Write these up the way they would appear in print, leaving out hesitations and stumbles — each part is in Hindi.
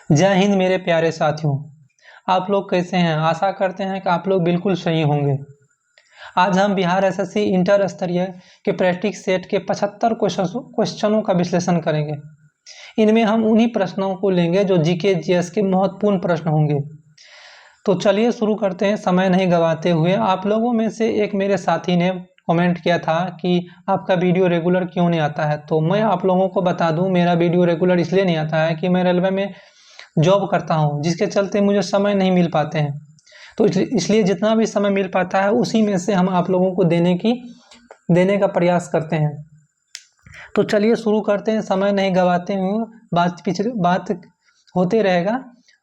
जय हिंद मेरे प्यारे साथियों। आप लोग कैसे हैं? आशा करते हैं कि आप लोग बिल्कुल सही होंगे। आज हम बिहार एसएससी इंटर स्तरीय के प्रैक्टिस सेट के 75 क्वेश्चनों का विश्लेषण करेंगे। इनमें हम उन्हीं प्रश्नों को लेंगे जो जीके जीएस के महत्वपूर्ण प्रश्न होंगे। तो चलिए शुरू करते हैं समय नहीं गंवाते हुए। आप लोगों में से एक मेरे साथी ने कमेंट किया था कि आपका वीडियो रेगुलर क्यों नहीं आता है। तो मैं आप लोगों को बता दूं, मेरा वीडियो रेगुलर इसलिए नहीं आता है कि मैं रेलवे में जॉब करता हूँ, जिसके चलते मुझे समय नहीं मिल पाते हैं। तो इसलिए जितना भी समय मिल पाता है उसी में से हम आप लोगों को देने का प्रयास करते हैं। तो चलिए शुरू करते हैं, समय नहीं गंवाते हुए। बात होते रहेगा।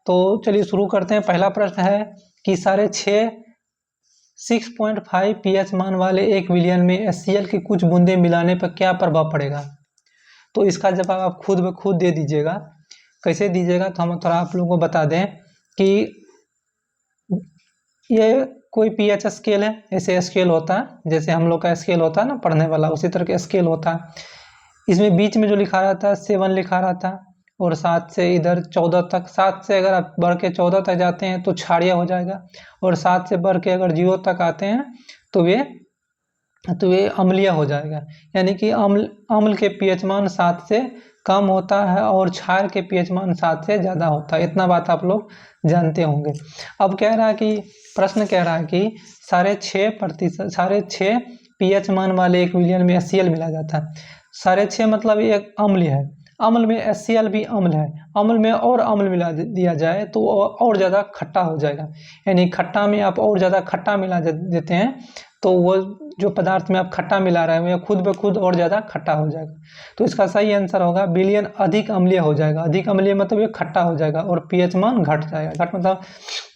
तो चलिए शुरू करते हैं। पहला प्रश्न है कि 6.5 pH मान वाले 1 विलियन में HCl की कुछ बूंदें मिलाने पर क्या प्रभाव पड़ेगा। तो इसका जवाब आप खुद ब खुद दे दीजिएगा। कैसे दीजिएगा तो हम थोड़ा आप लोगों को बता दें कि ये कोई pH स्केल है। ऐसे स्केल होता है जैसे हम लोग का स्केल होता है ना पढ़ने वाला, उसी तरह का स्केल होता है। इसमें बीच में जो लिखा रहता है 7 लिखा रहता है, और 7 से इधर 14 तक। 7 से अगर आप बढ़ के 14 तक जाते हैं तो क्षारीय हो जाएगा, और 7 से बढ़ के अगर 0 तक आते हैं तो ये अम्लीय हो जाएगा। यानी कि अम्ल के pH मान 7 से कम होता है और क्षार के pH मान 7 से ज़्यादा होता है। इतना बात आप लोग जानते होंगे। अब प्रश्न कह रहा है कि 6.5% pH मान वाले 1 विलियन में HCl मिला जाता है। 6.5 मतलब ये एक अम्ल है। अम्ल में HCl भी अम्ल है। अम्ल में और अम्ल मिला दिया जाए तो और ज़्यादा खट्टा हो जाएगा। यानी खट्टा में आप और ज़्यादा खट्टा मिला देते हैं तो वो जो पदार्थ में आप खट्टा मिला रहे हैं वो खुद ब खुद और ज़्यादा खट्टा हो जाएगा। तो इसका सही आंसर होगा विलियन अधिक अम्लीय हो जाएगा। अधिक अम्लीय मतलब ये खट्टा हो जाएगा और pH मान घट जाएगा।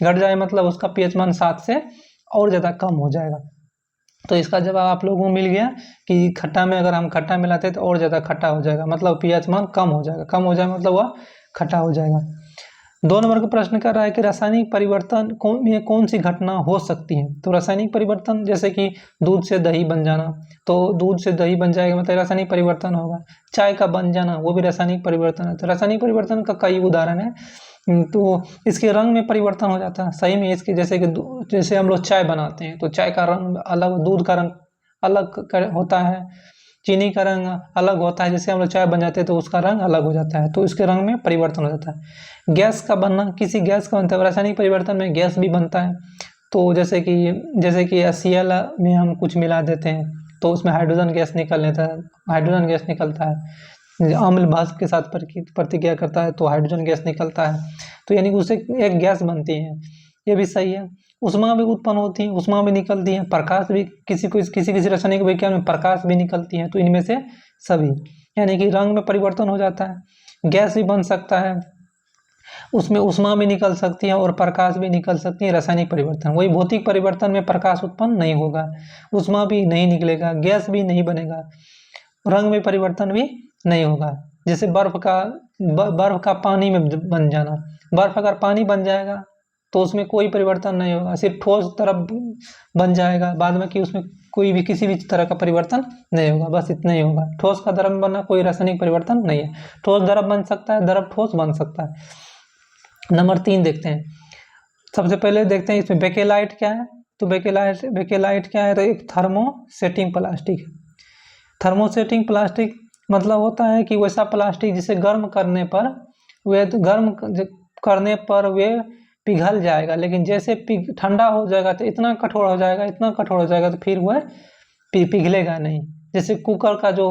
घट जाए मतलब उसका pH मान 7 से और ज़्यादा कम हो जाएगा। तो इसका जवाब आप लोगों को मिल गया कि खट्टा में अगर हम खट्टा मिलाते हैं तो और ज़्यादा खट्टा हो जाएगा, मतलब pH मान कम हो जाएगा। कम हो जाए मतलब वह खट्टा हो जाएगा। 2 नंबर का प्रश्न कर रहा है कि रासायनिक परिवर्तन में कौन सी घटना हो सकती है। तो रासायनिक परिवर्तन जैसे कि दूध से दही बन जाना, तो दूध से दही बन जाएगा मतलब रासायनिक परिवर्तन होगा। चाय का बन जाना वो भी रासायनिक परिवर्तन है। तो रासायनिक परिवर्तन का कई उदाहरण है। तो इसके रंग में परिवर्तन हो जाता है। सही में इसके जैसे हम लोग चाय बनाते हैं तो चाय का रंग अलग, दूध का रंग अलग होता है, चीनी का रंग अलग होता है। जैसे हम लोग चाय बन जाते हैं तो उसका रंग अलग हो जाता है, तो इसके रंग में परिवर्तन हो जाता है। गैस का बनना, किसी गैस का बनता है, रासायनिक परिवर्तन में गैस भी बनता है। तो जैसे कि HCl में हम कुछ मिला देते हैं तो उसमें हाइड्रोजन गैस हाइड्रोजन गैस निकलता है। अम्ल भस्म के साथ प्रतिक्रिया करता है तो हाइड्रोजन गैस निकलता है। तो यानी उससे एक गैस बनती है, ये भी सही है। उष्मा भी उत्पन्न होती है, उष्मा भी निकलती है। प्रकाश भी किसी रासायनिक विज्ञान में प्रकाश भी निकलती है। तो इनमें से सभी, यानी कि रंग में परिवर्तन हो जाता है, गैस भी बन सकता है, उसमें उष्मा भी निकल सकती है और प्रकाश भी निकल सकती है। रासायनिक परिवर्तन, वही भौतिक परिवर्तन में प्रकाश उत्पन्न नहीं होगा, उष्मा भी नहीं निकलेगा, गैस भी नहीं बनेगा, रंग में परिवर्तन भी नहीं होगा। जैसे बर्फ का पानी में बन जाना, बर्फ अगर पानी बन जाएगा तो उसमें कोई परिवर्तन नहीं होगा, सिर्फ ठोस तरफ बन जाएगा बाद में, कि उसमें किसी भी तरह का परिवर्तन नहीं होगा, बस इतना ही होगा। ठोस का द्रव बनना कोई रासायनिक परिवर्तन नहीं है। ठोस द्रव बन सकता है, द्रव ठोस बन सकता है। नंबर 3 देखते हैं। सबसे पहले देखते हैं इसमें बेकेलाइट क्या है। तो बेकेलाइट क्या है, तो एक थर्मोसेटिंग प्लास्टिक है। थर्मोसेटिंग प्लास्टिक मतलब होता है कि वैसा प्लास्टिक जिसे गर्म करने पर वे पिघल जाएगा, लेकिन जैसे ठंडा हो जाएगा तो इतना कठोर हो जाएगा तो फिर वह पिघलेगा नहीं। जैसे कुकर का जो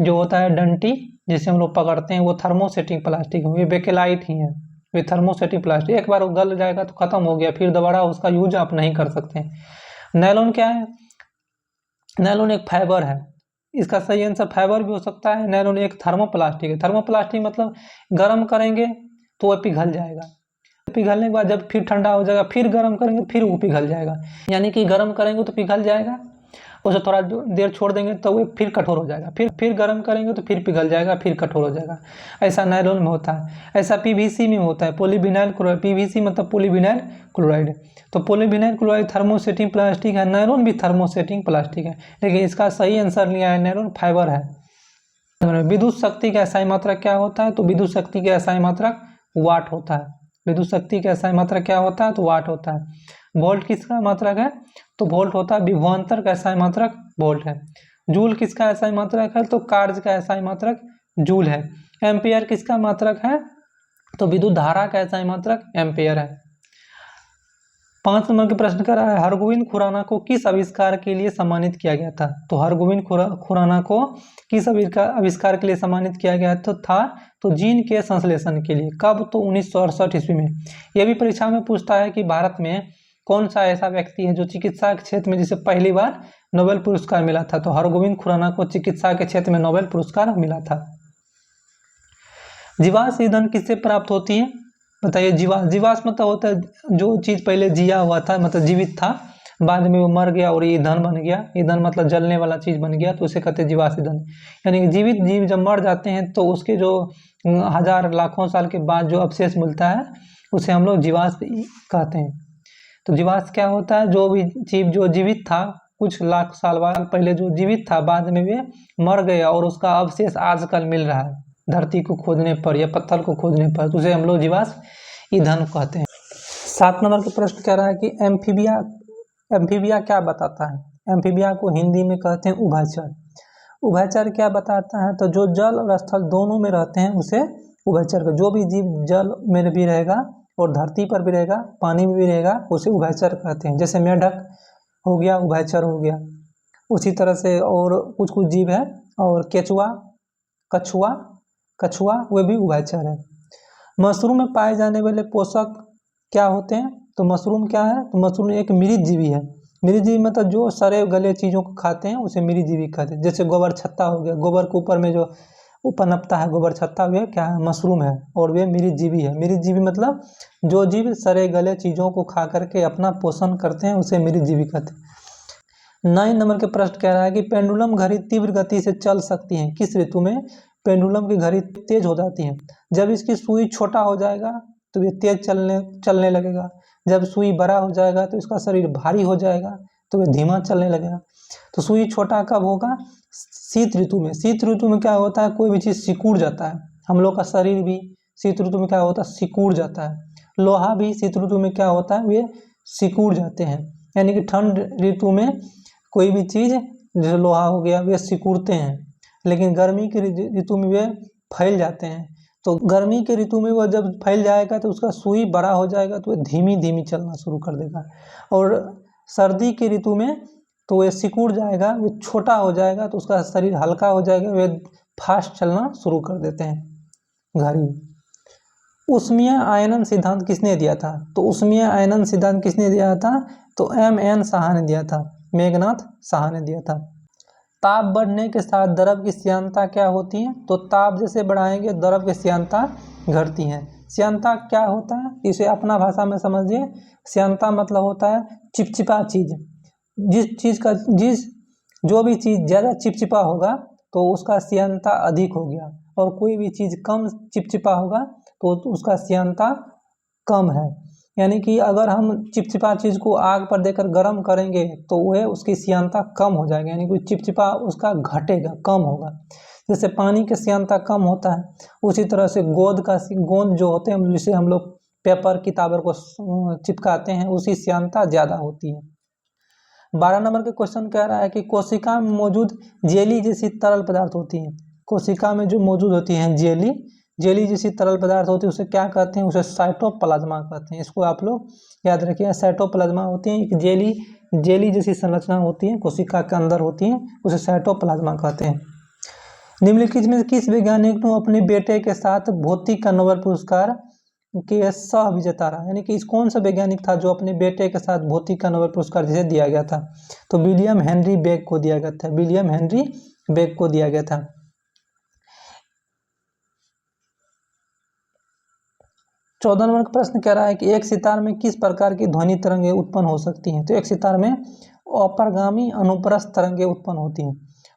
होता है डंटी, जिसे हम लोग पकड़ते हैं, वो थर्मोसेटिंग प्लास्टिक है, ये बेकेलाइट ही है। वे थर्मोसेटिंग प्लास्टिक एक बार वो गल जाएगा तो खत्म हो गया, फिर दोबारा उसका यूज आप नहीं कर सकते। नायलॉन क्या है, नायलॉन एक फाइबर है। इसका सही आंसर फाइबर भी हो सकता है। नायलॉन एक थर्मोप्लास्टिक है। थर्मोप्लास्टिक मतलब गर्म करेंगे तो वह पिघल जाएगा, पिघलने के बाद जब फिर ठंडा हो जाएगा फिर गर्म करेंगे फिर वो पिघल जाएगा। यानी कि गर्म करेंगे तो पिघल जाएगा, उसे थोड़ा देर छोड़ देंगे तो वो फिर कठोर हो जाएगा, फिर गर्म करेंगे तो फिर पिघल जाएगा, फिर कठोर हो जाएगा। ऐसा नायलॉन में होता है। ऐसा PVC में होता है, पॉलीविनाइल क्लोराइड। PVC मतलब पॉलीविनाइल क्लोराइड। तो पॉलीविनाइल क्लोराइड थर्मोसेटिंग प्लास्टिक है, नायलॉन भी थर्मोसेटिंग प्लास्टिक है, लेकिन इसका सही आंसर लिया है नायलॉन फाइबर है। विद्युत शक्ति का एसआई मात्रक क्या होता है? तो विद्युत शक्ति का एसआई मात्रक वाट होता है। विद्युत शक्ति का एसआई मात्रक क्या होता है? तो वाट होता है। वोल्ट किसका मात्रक है? तो वोल्ट होता है विभवांतर का एसआई मात्रक वोल्ट है। जूल किसका एसआई मात्रक है? तो कार्य का एसआई मात्रक जूल है। एम्पियर किसका मात्रक है? तो विद्युत धारा का एसआई मात्रक एम्पियर है। 5 नंबर के प्रश्न कर रहा है, हरगोविंद खुराना को किस आविष्कार के लिए सम्मानित किया गया था? तो हरगोविंद खुराना को किस आविष्कार के लिए सम्मानित किया गया तो जीन के संश्लेषण के लिए। कब? तो 1968 ईस्वी में। यह भी परीक्षा में पूछता है कि भारत में कौन सा ऐसा व्यक्ति है जो चिकित्सा के क्षेत्र में जिसे पहली बार नोबेल पुरस्कार मिला था? तो हरगोविंद खुराना को चिकित्सा के क्षेत्र में नोबेल पुरस्कार मिला था। जीवाश्म ईंधन किससे प्राप्त होती है? बताइए। जीवाश्म मतलब होता है जो चीज पहले जिया हुआ था, मतलब जीवित था, बाद में वो मर गया और ईंधन बन गया। ईंधन मतलब जलने वाला चीज बन गया, तो उसे कहते हैं जीवाश्म ईंधन। यानी कि जीवित जीव जब मर जाते हैं तो उसके जो हजार लाखों साल के बाद जो अवशेष मिलता है उसे हम लोग जीवाश्म कहते हैं। तो जीवाश्म क्या होता है? जो भी जीव जो जीवित था कुछ लाख साल बाद पहले जो जीवित था, बाद में वे मर गया और उसका अवशेष आजकल मिल रहा है धरती को खोदने पर या पत्थर को खोदने पर, तो उसे हम लोग जीवाश्म ईंधन कहते हैं। 7 नंबर के प्रश्न कह रहा है कि एम्फीबिया क्या बताता है? एम्फीबिया को हिंदी में कहते हैं उभयचर। उभयचर क्या बताता है? तो जो जल और स्थल दोनों में रहते हैं उसे उभयचर का, जो भी जीव जल में भी रहेगा और धरती पर भी रहेगा, पानी में भी रहेगा, उसे उभयचर कहते हैं। जैसे मेढक हो गया, उभयचर हो गया। उसी तरह से और कुछ कुछ जीव है, और कछुआ वे भी उभयचर है। मशरूम में पाए जाने वाले पोषक क्या होते हैं? तो मशरूम क्या है? तो मशरूम एक मिरिजीवी है। मिरिजीवी मतलब जो सड़े गले चीज़ों को खाते हैं उसे मिरिजीवी कहते हैं। जैसे गोबर छत्ता हो गया, गोबर के ऊपर में जो पनपता है गोबर छत्ता, वे क्या है? मशरूम है, और वे मिरिजीवी है। मिरिजीवी मतलब जो जीव सड़े गले चीज़ों को खा करके अपना पोषण करते हैं उसे मिरिजीवी कहते हैं। 9 नंबर के प्रश्न कह रहा है कि पेंडुलम घड़ी तीव्र गति से चल सकती है किस ऋतु में? पेंडुलम की घड़ी तेज हो जाती है जब इसकी सुई छोटा हो जाएगा तो ये तेज चलने लगेगा। जब सुई बड़ा हो जाएगा तो इसका शरीर भारी हो जाएगा तो वह धीमा चलने लगेगा। तो सुई छोटा कब होगा? शीत ऋतु में। शीत ऋतु में क्या होता है? कोई भी चीज़ सिकुड़ जाता है। हम लोग का शरीर भी शीत ऋतु में क्या होता है? सिकुड़ जाता है। लोहा भी शीत ऋतु में क्या होता है? वे सिकुड़ जाते हैं। यानी कि ठंड ऋतु में कोई भी चीज़ जैसे लोहा हो गया वे सिकुड़ते हैं, लेकिन गर्मी के ऋतु में वे फैल जाते हैं। तो गर्मी के ऋतु में वह जब फैल जाएगा तो उसका सुई बड़ा हो जाएगा तो वह धीमी धीमी चलना शुरू कर देगा। और सर्दी के ऋतु में तो वह सिकुड़ जाएगा, वह छोटा हो जाएगा तो उसका शरीर हल्का हो जाएगा, वे फास्ट चलना शुरू कर देते हैं घड़ी। ऊष्मीय आयनन सिद्धांत किसने दिया था? तो ऊष्मीय आयनन सिद्धांत किसने दिया था? तो M.N. साहा ने दिया था, मेघनाथ साहा ने दिया था। ताप बढ़ने के साथ द्रव की श्यानता क्या होती है? तो ताप जैसे बढ़ाएंगे द्रव की श्यानता घटती है। श्यानता क्या होता है? इसे अपना भाषा में समझिए। श्यानता मतलब होता है चिपचिपा चीज। जो भी चीज ज़्यादा चिपचिपा होगा तो उसका श्यानता अधिक हो गया, और कोई भी चीज़ कम चिपचिपा होगा तो उसका श्यानता कम है। यानी कि अगर हम चिपचिपा चीज़ को आग पर देकर गर्म करेंगे तो वह उसकी श्यानता कम हो जाएगी, यानी कि चिपचिपा उसका घटेगा, कम होगा। जैसे पानी की श्यानता कम होता है, उसी तरह से गोंद जो होते हैं जिसे हम लोग पेपर किताबर को चिपकाते हैं उसकी श्यानता ज़्यादा होती है। 12 नंबर के क्वेश्चन कह रहा है कि कोशिका में मौजूद जेली जैसी तरल पदार्थ होती है। कोशिका में जो मौजूद होती है जेली जैसी तरल पदार्थ होती है उसे क्या कहते हैं? उसे साइटोप्लाज्मा कहते हैं। इसको आप लोग याद रखिए, साइटोप्लाज्मा होती है, एक जेली जैसी संरचना होती है, कोशिका के अंदर होती है, उसे साइटोप्लाज्मा कहते हैं। निम्नलिखित में किस वैज्ञानिक ने अपने बेटे के साथ भौतिक का नोबेल पुरस्कार के सह विजेता रहा? यानी कि इस कौन सा वैज्ञानिक था जो अपने बेटे के साथ भौतिक का नोबेल पुरस्कार जिसे दिया गया था? तो विलियम हेनरी बेग को दिया गया था। विलियम हेनरी बेग को दिया गया था। 14 नंबर का प्रश्न कह रहा है कि एक सितार में किस प्रकार की ध्वनि तरंगें उत्पन्न हो सकती हैं? तो एक सितार में अपरगामी अनुप्रस्थ तरंगें उत्पन्न होती हैं।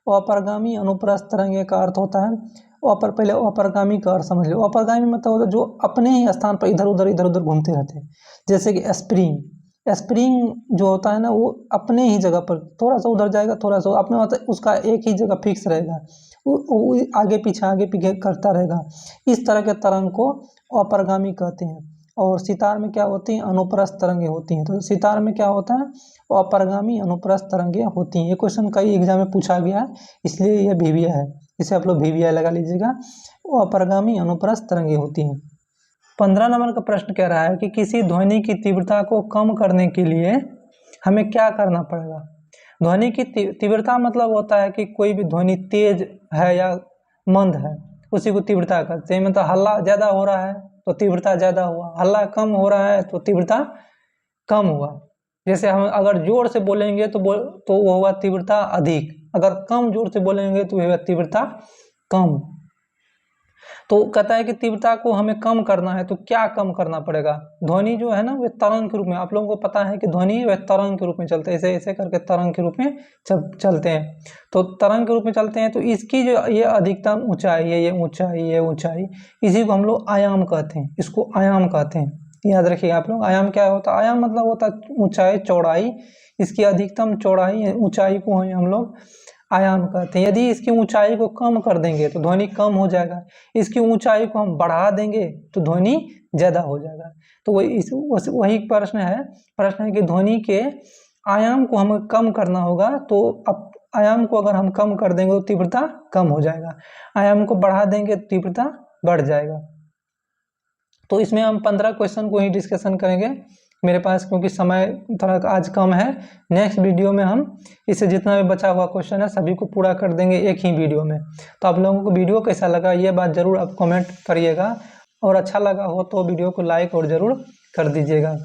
अपरगामी अनुप्रस्थ तरंगें का अर्थ होता है पहले अपरगामी का अर्थ समझ लो। अपरगामी मतलब होता है जो अपने ही स्थान पर इधर उधर घूमते रहते हैं। जैसे कि स्प्रिंग जो होता है ना, वो अपने ही जगह पर थोड़ा सा उधर जाएगा, थोड़ा सा अपने मतलब उसका एक ही जगह फिक्स रहेगा। आगे पीछे करता रहेगा। इस तरह के तरंग को अपरगामी कहते हैं। और सितार में क्या होती हैं? अनुप्रस्थ तरंगें होती हैं। तो सितार में क्या होता है? अपरगामी अनुप्रस्थ तरंगें होती हैं। ये क्वेश्चन कई एग्जाम में पूछा गया है, इसलिए ये VVI है, इसे आप लोग VVI लगा लीजिएगा। अपरगामी अनुप्रस्थ तरंगें होती हैं। 15 नंबर का प्रश्न कह रहा है कि किसी ध्वनि की तीव्रता को कम करने के लिए हमें क्या करना पड़ेगा? ध्वनि की तीव्रता मतलब होता है कि कोई भी ध्वनि तेज है या मंद है, उसी को तीव्रता कहते हैं। मतलब हल्ला ज़्यादा हो रहा है तो तीव्रता ज़्यादा हुआ, हल्ला कम हो रहा है तो तीव्रता कम हुआ। जैसे हम अगर जोर से बोलेंगे तो वो हुआ तीव्रता अधिक, अगर कम जोर से बोलेंगे तो हुआ तीव्रता कम। तो कहता है कि तीव्रता को हमें कम करना है, तो क्या कम करना पड़ेगा? ध्वनि जो है ना वे तरंग के रूप में, आप लोगों को पता है कि ध्वनि वे तरंग के रूप में चलते हैं, ऐसे ऐसे करके तरंग के रूप में चलते हैं। तो तरंग के रूप में चलते हैं, तो इसकी जो ये अधिकतम ऊंचाई है, ये ऊंचाई, इसी को हम लोग आयाम कहते हैं, इसको आयाम कहते हैं। याद रखिए आप लोग, आयाम क्या होता है? आयाम मतलब होता है ऊंचाई, चौड़ाई। इसकी अधिकतम चौड़ाई, ऊंचाई को हम लोग आयाम कहते हैं। यदि इसकी ऊंचाई को कम कर देंगे तो ध्वनि कम हो जाएगा, इसकी ऊंचाई को हम बढ़ा देंगे तो ध्वनि ज़्यादा हो जाएगा। तो वही प्रश्न है कि ध्वनि के आयाम को हमें कम करना होगा। तो अब आयाम को अगर हम कम कर देंगे तो तीव्रता कम हो जाएगा, आयाम को बढ़ा देंगे तो तीव्रता बढ़ जाएगा। तो इसमें हम 15 क्वेश्चन को ही डिस्कशन करेंगे मेरे पास, क्योंकि समय थोड़ा आज कम है। नेक्स्ट वीडियो में हम इससे जितना भी बचा हुआ क्वेश्चन है सभी को पूरा कर देंगे एक ही वीडियो में। तो आप लोगों को वीडियो कैसा लगा ये बात ज़रूर आप कमेंट करिएगा, और अच्छा लगा हो तो वीडियो को लाइक और ज़रूर कर दीजिएगा।